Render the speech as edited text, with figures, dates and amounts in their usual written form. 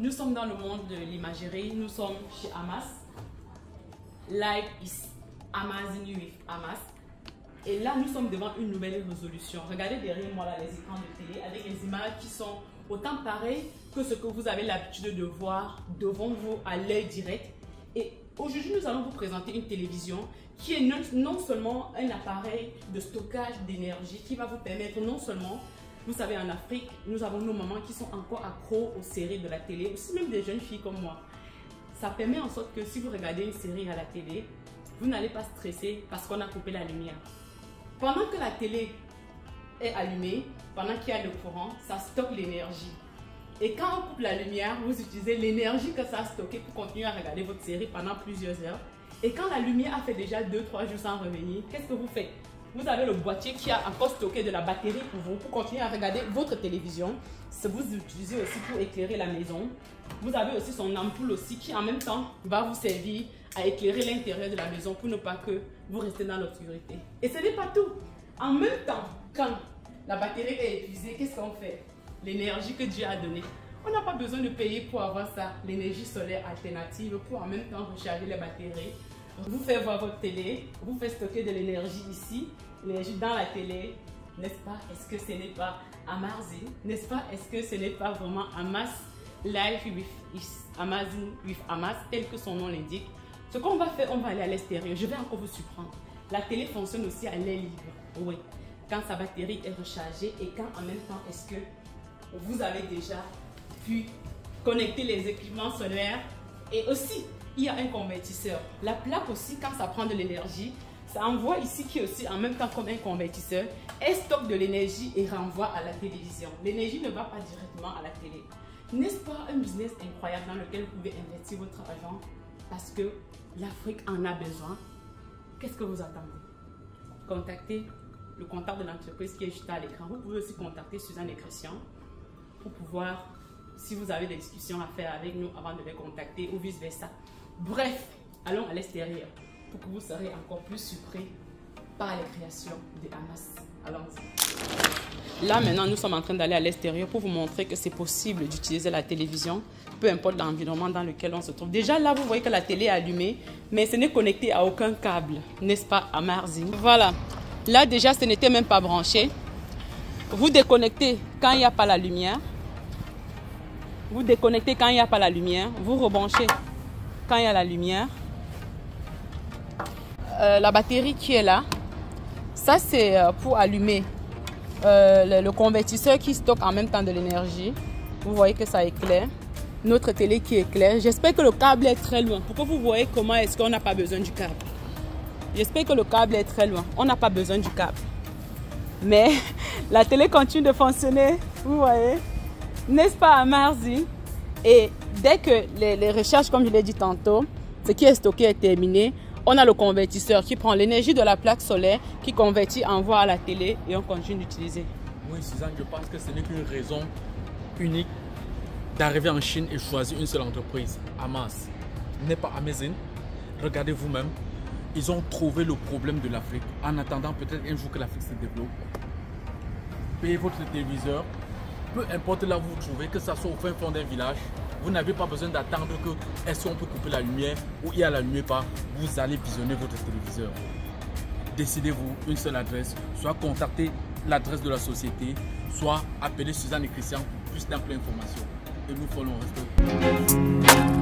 Nous sommes dans le monde de l'imagerie, nous sommes chez Hamas. Life is amazing with Hamas. Et là, nous sommes devant une nouvelle résolution. Regardez derrière moi là, les écrans de télé avec les images qui sont autant pareilles que ce que vous avez l'habitude de voir devant vous à l'œil direct. Et aujourd'hui, nous allons vous présenter une télévision qui est non seulement un appareil de stockage d'énergie qui va vous permettre non seulement, vous savez, en Afrique, nous avons nos mamans qui sont encore accros aux séries de la télé, aussi même des jeunes filles comme moi. Ça permet en sorte que si vous regardez une série à la télé, vous n'allez pas stresser parce qu'on a coupé la lumière. Pendant que la télé est allumée, pendant qu'il y a le courant, ça stocke l'énergie. Et quand on coupe la lumière, vous utilisez l'énergie que ça a stocké pour continuer à regarder votre série pendant plusieurs heures. Et quand la lumière a fait déjà 2-3 jours sans revenir, qu'est-ce que vous faites? Vous avez le boîtier qui a encore stocké de la batterie pour vous, pour continuer à regarder votre télévision. Vous utilisez aussi pour éclairer la maison. Vous avez aussi son ampoule aussi qui en même temps va vous servir à éclairer l'intérieur de la maison pour ne pas que vous restez dans l'obscurité. Et ce n'est pas tout. En même temps, quand la batterie est épuisée, qu'est-ce qu'on fait? L'énergie que Dieu a donnée. On n'a pas besoin de payer pour avoir ça, l'énergie solaire alternative, pour en même temps recharger les batteries. Vous faites voir votre télé, vous faites stocker de l'énergie ici, l'énergie dans la télé, n'est-ce pas? Est-ce que ce n'est pas amazing? N'est-ce pas? Est-ce que ce n'est pas vraiment Hamas? Life amazing with Hamas, tel que son nom l'indique. Ce qu'on va faire, on va aller à l'extérieur. Je vais encore vous surprendre. La télé fonctionne aussi à l'air libre. Oui. Quand sa batterie est rechargée et quand en même temps est-ce que vous avez déjà pu connecter les équipements solaires. Et aussi, il y a un convertisseur. La plaque aussi, quand ça prend de l'énergie, ça envoie ici qui est aussi en même temps comme un convertisseur. Elle stocke de l'énergie et renvoie à la télévision. L'énergie ne va pas directement à la télé. N'est-ce pas un business incroyable dans lequel vous pouvez investir votre argent parce que l'Afrique en a besoin? Qu'est-ce que vous attendez? Contactez le contact de l'entreprise qui est juste à l'écran. Vous pouvez aussi contacter Suzanne et Christian pour pouvoir, si vous avez des discussions à faire avec nous avant de les contacter ou vice versa. Bref, allons à l'extérieur pour que vous serez encore plus surpris par les créations de Hamas. Allons-y. Là maintenant, nous sommes en train d'aller à l'extérieur pour vous montrer que c'est possible d'utiliser la télévision, peu importe l'environnement dans lequel on se trouve. Déjà là, vous voyez que la télé est allumée, mais ce n'est connecté à aucun câble, n'est-ce pas, à Marzi? Voilà. Là déjà, ce n'était même pas branché. Vous déconnectez quand il n'y a pas la lumière. Vous déconnectez quand il n'y a pas la lumière. Vous rebranchez quand il y a la lumière. La batterie qui est là, ça c'est pour allumer le convertisseur qui stocke en même temps de l'énergie. Vous voyez que ça éclaire. Notre télé qui éclaire. J'espère que le câble est très loin. Pour que vous voyez comment est-ce qu'on n'a pas besoin du câble. J'espère que le câble est très loin. On n'a pas besoin du câble. Mais la télé continue de fonctionner. Vous voyez. N'est-ce pas, à Marzi? Et dès que les recherches, comme je l'ai dit tantôt, ce qui est stocké est terminé, on a le convertisseur qui prend l'énergie de la plaque solaire, qui convertit, envoie à la télé et on continue d'utiliser. Oui, Suzanne, je pense que ce n'est qu'une raison unique d'arriver en Chine et choisir une seule entreprise, Hamas. N'est pas Amazon. Regardez vous-même, ils ont trouvé le problème de l'Afrique en attendant peut-être un jour que l'Afrique se développe. Payez votre téléviseur. Peu importe là où vous vous trouvez, que ce soit au fin fond d'un village, vous n'avez pas besoin d'attendre que est-ce qu'on peut couper la lumière ou il y a la lumière pas, vous allez visionner votre téléviseur. Décidez-vous une seule adresse, soit contactez l'adresse de la société, soit appelez Suzanne et Christian pour plus d'ample information. Et nous ferons le reste.